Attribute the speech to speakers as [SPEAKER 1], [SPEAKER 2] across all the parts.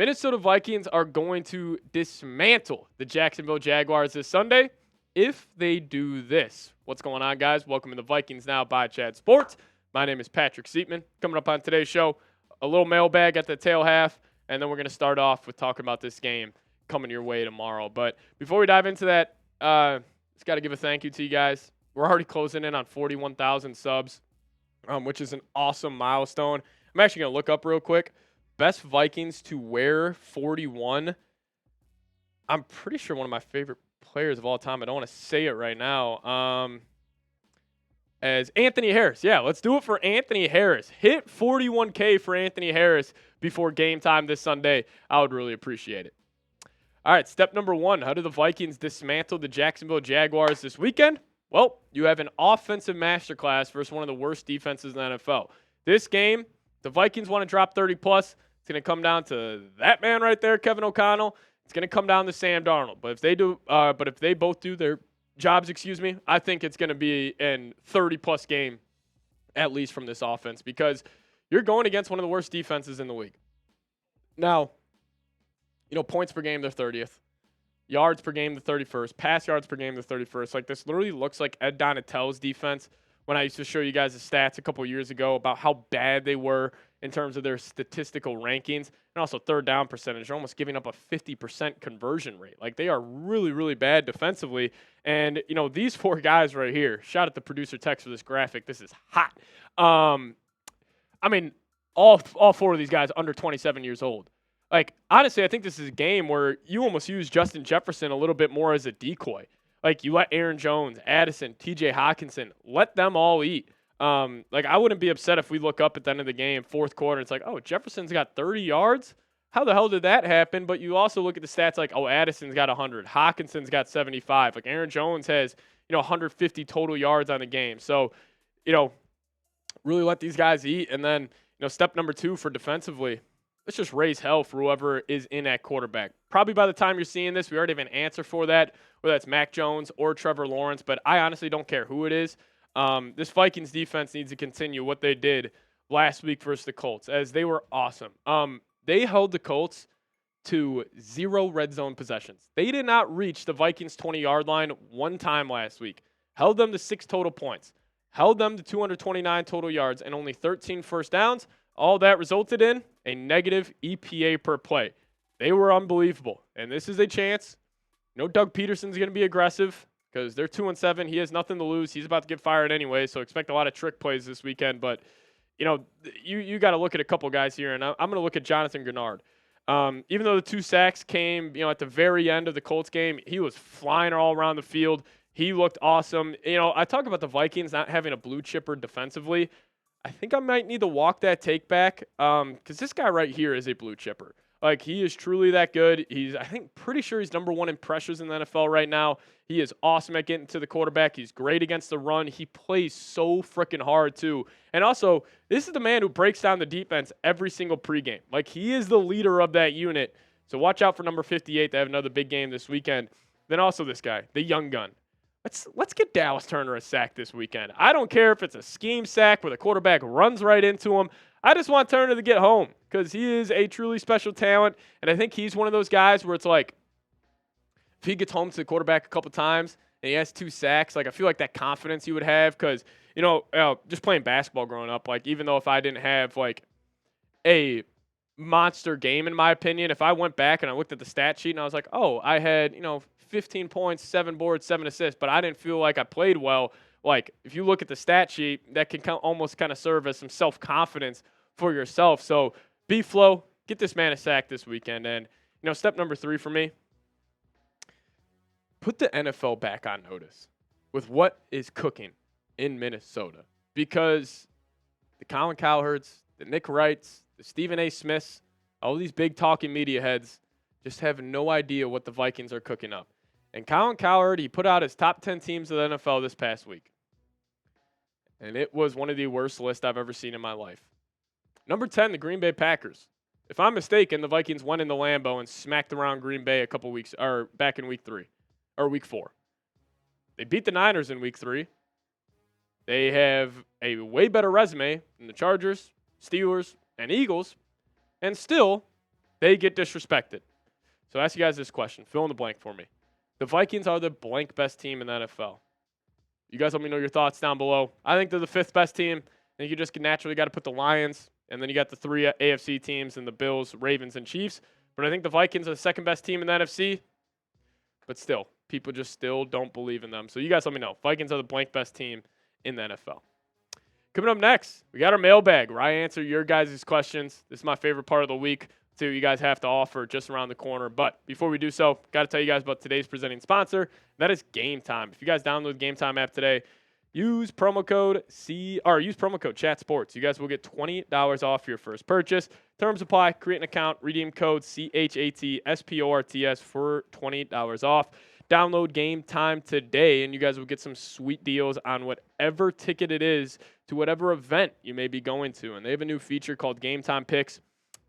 [SPEAKER 1] Minnesota Vikings are going to dismantle the Jacksonville Jaguars this Sunday if they do this. What's going on, guys? Welcome to the Vikings Now by Chad Sports. My name is Patrick Siepman. Coming up on today's show, a little mailbag at the tail half, and then we're going to start off with talking about this game coming your way tomorrow. But before we dive into that, just got to give a thank you to you guys. We're already closing in on 41,000 subs, which is an awesome milestone. I'm actually going to look up real quick. Best Vikings to wear 41. I'm pretty sure one of my favorite players of all time. I don't want to say it right now. As Anthony Harris. Yeah, let's do it for Anthony Harris. Hit 41K for Anthony Harris before game time this Sunday. I would really appreciate it. All right, step number one. How do the Vikings dismantle the Jacksonville Jaguars this weekend? Well, you have an offensive masterclass versus one of the worst defenses in the NFL. This game, the Vikings want to drop 30-plus. It's going to come down to that man right there, Kevin O'Connell. It's going to come down to Sam Darnold. But if they both do their jobs, I think it's going to be an 30-plus game at least from this offense because you're going against one of the worst defenses in the league. Now, points per game, they're 30th. Yards per game, the 31st. Pass yards per game, the 31st. Like, this literally looks like Ed Donatell's defense when I used to show you guys the stats a couple years ago about how bad they were in terms of their statistical rankings and also third down percentage. They're almost giving up a 50% conversion rate. Like, they are really, really bad defensively. And, these four guys right here, shout out the producer Tex for this graphic. This is hot. All four of these guys under 27 years old. Like, honestly, I think this is a game where you almost use Justin Jefferson a little bit more as a decoy. Like, you let Aaron Jones, Addison, TJ Hockenson, let them all eat. I wouldn't be upset if we look up at the end of the game, fourth quarter, it's like, oh, Jefferson's got 30 yards? How the hell did that happen? But you also look at the stats like, oh, Addison's got 100. Hockenson's got 75. Like, Aaron Jones has, 150 total yards on the game. So, really let these guys eat. And then, step number two for defensively, let's just raise hell for whoever is in at quarterback. Probably by the time you're seeing this, we already have an answer for that, whether that's Mac Jones or Trevor Lawrence, but I honestly don't care who it is. This Vikings defense needs to continue what they did last week versus the Colts, as they were awesome. They held the Colts to 0 red zone possessions. They did not reach the Vikings 20-yard line one time last week. Held them to 6 total points. Held them to 229 total yards and only 13 first downs. All that resulted in a negative EPA per play. They were unbelievable. And this is a chance. Doug Peterson's going to be aggressive because they're 2-7. He has nothing to lose. He's about to get fired anyway, so expect a lot of trick plays this weekend. But, you got to look at a couple guys here, and I'm going to look at Jonathan Grenard. Even though the 2 sacks came, at the very end of the Colts game, he was flying all around the field. He looked awesome. I talk about the Vikings not having a blue chipper defensively. I think I might need to walk that take back because this guy right here is a blue chipper. Like, he is truly that good. Pretty sure he's number 1 in pressures in the NFL right now. He is awesome at getting to the quarterback. He's great against the run. He plays so freaking hard, too. And also, this is the man who breaks down the defense every single pregame. Like, he is the leader of that unit. So watch out for number 58. They have another big game this weekend. Then also this guy, the young gun. Let's get Dallas Turner a sack this weekend. I don't care if it's a scheme sack where the quarterback runs right into him. I just want Turner to get home because he is a truly special talent, and I think he's one of those guys where it's like if he gets home to the quarterback a couple times and he has 2 sacks, like I feel like that confidence he would have because, just playing basketball growing up, like even though if I didn't have like a monster game in my opinion, if I went back and I looked at the stat sheet and I was like, oh, I had, 15 points, 7 boards, 7 assists, but I didn't feel like I played well. Like, if you look at the stat sheet, that can almost kind of serve as some self-confidence for yourself. So, B-Flow, get this man a sack this weekend. And, step number 3 for me, put the NFL back on notice with what is cooking in Minnesota. Because the Colin Cowherds, the Nick Wrights, the Stephen A. Smiths, all these big talking media heads just have no idea what the Vikings are cooking up. And Colin Cowherd, he put out his top 10 teams of the NFL this past week. And it was one of the worst lists I've ever seen in my life. Number 10, the Green Bay Packers. If I'm mistaken, the Vikings went into Lambeau and smacked around Green Bay a couple weeks, or back in week 3, or week 4. They beat the Niners in week 3. They have a way better resume than the Chargers, Steelers, and Eagles. And still, They get disrespected. So I ask you guys this question. Fill in the blank for me. The Vikings are the blank best team in the NFL. You guys let me know your thoughts down below. I think they're the 5th best team. And you just naturally got to put the Lions, and then you got the 3 AFC teams and the Bills, Ravens, and Chiefs. But I think the Vikings are the 2nd best team in the NFC. But still, people just still don't believe in them. So you guys let me know. Vikings are the blank best team in the NFL. Coming up next, we got our mailbag where I answer your guys' questions. This is my favorite part of the week. See what you guys have to offer just around the corner. But before we do so, got to tell you guys about today's presenting sponsor. That is Game Time. If you guys download the Game Time app today, use promo code ChatSports. You guys will get $20 off your first purchase. Terms apply. Create an account. Redeem code ChatSports for $20 off. Download Game Time today, and you guys will get some sweet deals on whatever ticket it is to whatever event you may be going to. And they have a new feature called Game Time Picks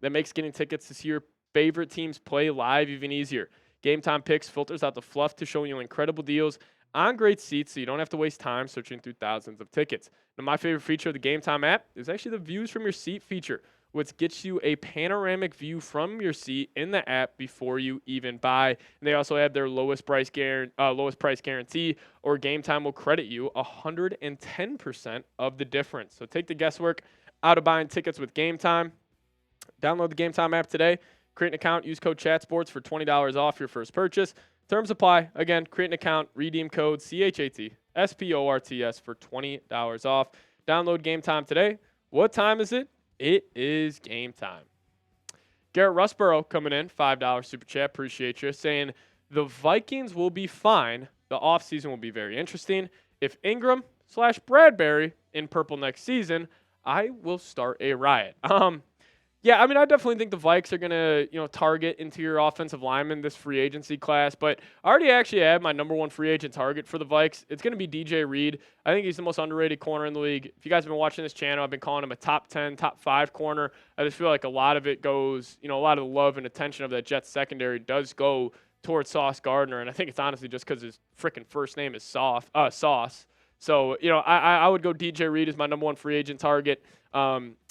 [SPEAKER 1] that makes getting tickets to see your favorite teams play live even easier. Game Time Picks filters out the fluff to show you incredible deals on great seats, so you don't have to waste time searching through thousands of tickets. Now, my favorite feature of the Game Time app is actually the views from your seat feature, which gets you a panoramic view from your seat in the app before you even buy. And they also have their lowest price guarantee, or Game Time will credit you 110% of the difference. So take the guesswork out of buying tickets with Game Time. Download the Game Time app today. Create an account. Use code ChatSports for $20 off your first purchase. Terms apply. Again, create an account. Redeem code ChatSports for $20 off. Download Game Time today. What time is it? It is game time. Garrett Rusborough coming in, $5 super chat. Appreciate you. Saying the Vikings will be fine. The offseason will be very interesting. If Ingram/Bradbury in purple next season, I will start a riot. Yeah, I mean, I definitely think the Vikes are going to, target interior offensive linemen this free agency class. But I already actually have my number 1 free agent target for the Vikes. It's going to be DJ Reed. I think he's the most underrated corner in the league. If you guys have been watching this channel, I've been calling him a top 10, top 5 corner. I just feel like a lot of it goes, a lot of the love and attention of that Jets secondary does go towards Sauce Gardner. And I think it's honestly just because his freaking first name is Sauce. So, I would go DJ Reed as my number 1 free agent target.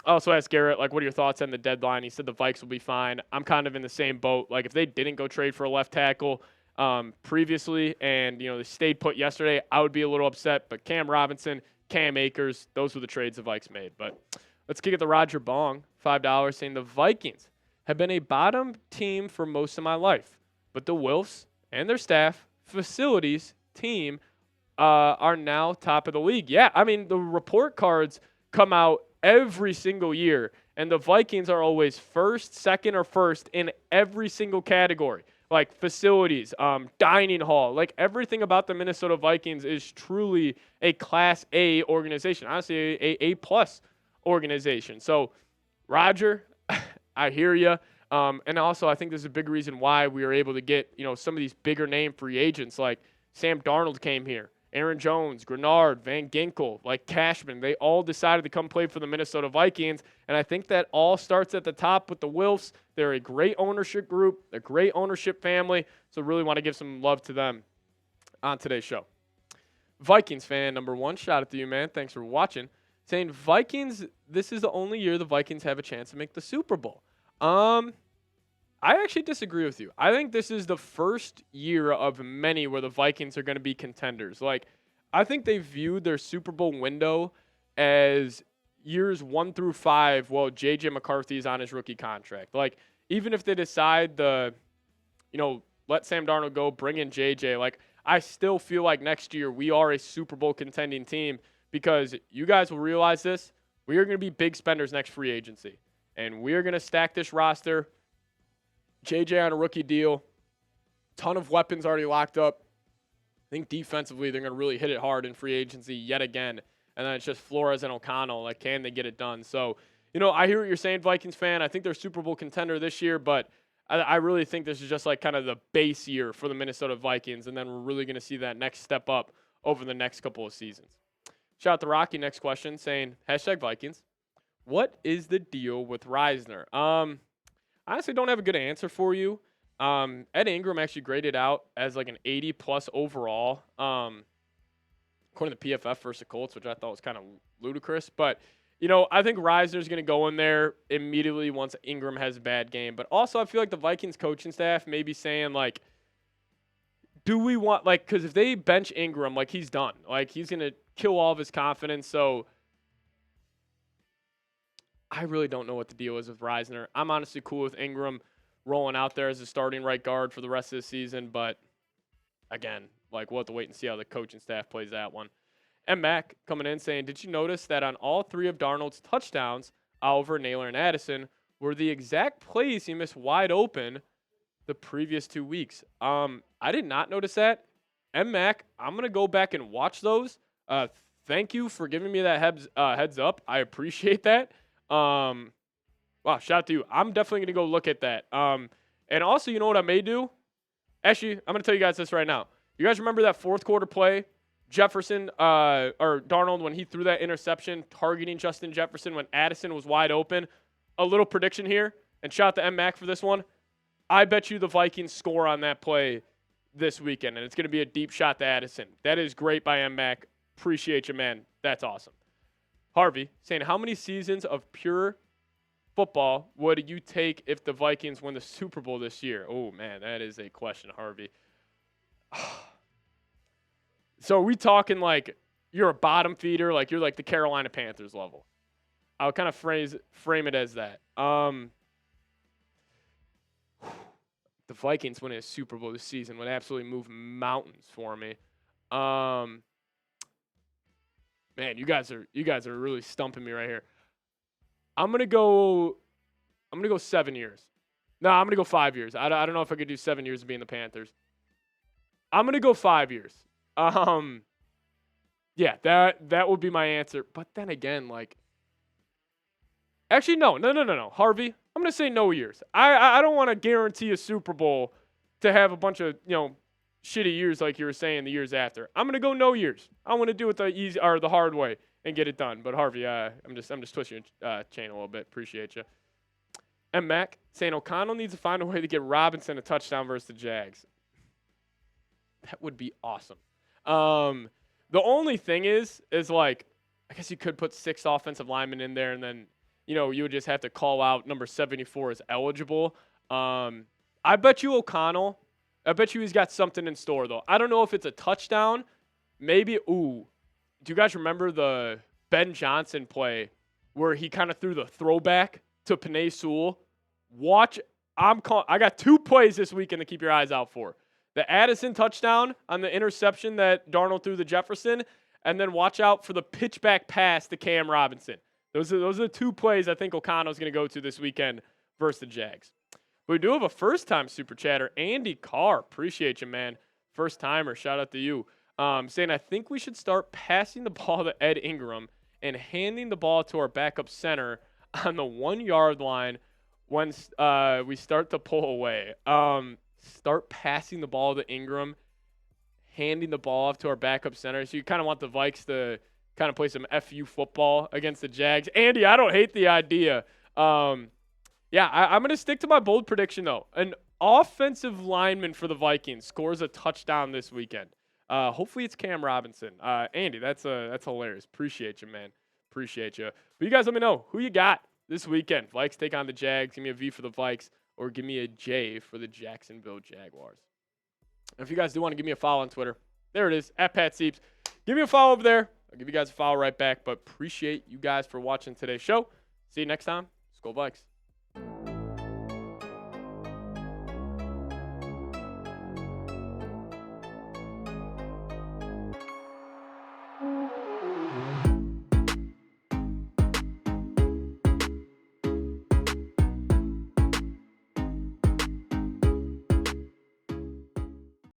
[SPEAKER 1] I also asked Garrett, what are your thoughts on the deadline? He said the Vikes will be fine. I'm kind of in the same boat. If they didn't go trade for a left tackle previously and, they stayed put yesterday, I would be a little upset. But Cam Robinson, Cam Akers, those were the trades the Vikes made. But let's kick it to Roger Bong, $5, saying the Vikings have been a bottom team for most of my life. But the Wilfs and their staff, facilities, team are now top of the league. Yeah, I mean, the report cards come out every single year, and the Vikings are always first, second, or first in every single category, like facilities, dining hall, everything about the Minnesota Vikings is truly a Class A organization, honestly, a A-plus organization. So, Roger, I hear you, and also I think this is a big reason why we were able to get, some of these bigger name free agents, like Sam Darnold came here. Aaron Jones, Grenard, Van Ginkel, Cashman, they all decided to come play for the Minnesota Vikings. And I think that all starts at the top with the Wilfs. They're a great ownership group, a great ownership family. So really want to give some love to them on today's show. Vikings fan number 1, shout out to you, man. Thanks for watching. Saying Vikings, this is the only year the Vikings have a chance to make the Super Bowl. I actually disagree with you. I think this is the first year of many where the Vikings are going to be contenders. I think they viewed their Super Bowl window as years 1 through 5 while J.J. McCarthy is on his rookie contract. Even if they decide let Sam Darnold go, bring in J.J., I still feel like next year we are a Super Bowl contending team because you guys will realize this. We are going to be big spenders next free agency, and we are going to stack this roster. JJ on a rookie deal, ton of weapons already locked up. I think defensively they're going to really hit it hard in free agency yet again. And then it's just Flores and O'Connell. Can they get it done? So, I hear what you're saying, Vikings fan. I think they're a Super Bowl contender this year, but I really think this is just kind of the base year for the Minnesota Vikings. And then we're really going to see that next step up over the next couple of seasons. Shout out to Rocky. Next question saying, #Vikings. What is the deal with Risner? I honestly don't have a good answer for you. Ed Ingram actually graded out as an 80-plus overall, according to PFF versus the Colts, which I thought was kind of ludicrous. But I think Risner's going to go in there immediately once Ingram has a bad game. But also, I feel like the Vikings coaching staff may be saying, like, do we want, like, because if they bench Ingram, like, he's done. Like, he's going to kill all of his confidence. So I really don't know what the deal is with Risner. I'm honestly cool with Ingram rolling out there as a starting right guard for the rest of the season. But, again, like, we'll have to wait and see how the coaching staff plays that one. And Mac coming in saying, did you notice that on all 3 of Darnold's touchdowns, Oliver, Naylor, and Addison were the exact plays he missed wide open the previous 2 weeks? I did not notice that. And Mac, I'm going to go back and watch those. Thank you for giving me that heads up. I appreciate that. Wow, shout out to you. I'm definitely going to go look at that. And also, you know what I may do? Actually, I'm going to tell you guys this right now. You guys remember that fourth quarter play? Jefferson or Darnold when he threw that interception targeting Justin Jefferson when Addison was wide open. A little prediction here, and shout out to M-Mac for this one. I bet you the Vikings score on that play this weekend, and it's going to be a deep shot to Addison. That is great by M-Mac. Appreciate you, man. That's awesome. Harvey saying, how many seasons of pure football would you take if the Vikings win the Super Bowl this year? Oh, man, that is a question, Harvey. So are we talking like you're a bottom feeder, like you're like the Carolina Panthers level? I'll kind of frame it as that. The Vikings winning a Super Bowl this season would absolutely move mountains for me. Man, you guys are really stumping me right here. I'm gonna go 7 years. No, I'm gonna go 5 years. I don't know if I could do 7 years of being the Panthers. I'm gonna go 5 years. Yeah, that would be my answer. But then again, like, actually, no. Harvey, I'm going to say no years. I don't want to guarantee a Super Bowl to have a bunch of, shitty years like you were saying the years after. I'm going to go no years. I want to do it the easy or the hard way and get it done. But Harvey, I'm just twisting your chain a little bit. Appreciate you. And Mac saying O'Connell needs to find a way to get Robinson a touchdown versus the Jags. That would be awesome. The only thing is like, I guess you could put 6 offensive linemen in there and then, you would just have to call out number 74 as eligible. I bet you O'Connell, he's got something in store though. I don't know if it's a touchdown. Maybe, do you guys remember the Ben Johnson play where he kind of threw the throwback to Penei Sewell? I got 2 plays this weekend to keep your eyes out for. The Addison touchdown on the interception that Darnold threw to Jefferson, and then watch out for the pitchback pass to Cam Robinson. Those are the 2 plays I think O'Connell's going to go to this weekend versus the Jags. But we do have a first-time super chatter, Andy Carr. Appreciate you, man. First-timer, shout out to you. Saying, I think we should start passing the ball to Ed Ingram and handing the ball to our backup center on the 1-yard line when we start to pull away. Start passing the ball to Ingram, handing the ball off to our backup center. So you kind of want the Vikes to kind of play some FU football against the Jags. Andy, I don't hate the idea. I'm going to stick to my bold prediction, though. An offensive lineman for the Vikings scores a touchdown this weekend. Hopefully it's Cam Robinson. Andy, that's hilarious. Appreciate you, man. Appreciate you. But you guys let me know who you got this weekend. Vikes take on the Jags. Give me a V for the Vikes. Or give me a J for the Jacksonville Jaguars. And if you guys do want to give me a follow on Twitter, there it is, @PatSeeps. Give me a follow over there. I'll give you guys a follow right back. But appreciate you guys for watching today's show. See you next time. Skol Vikes.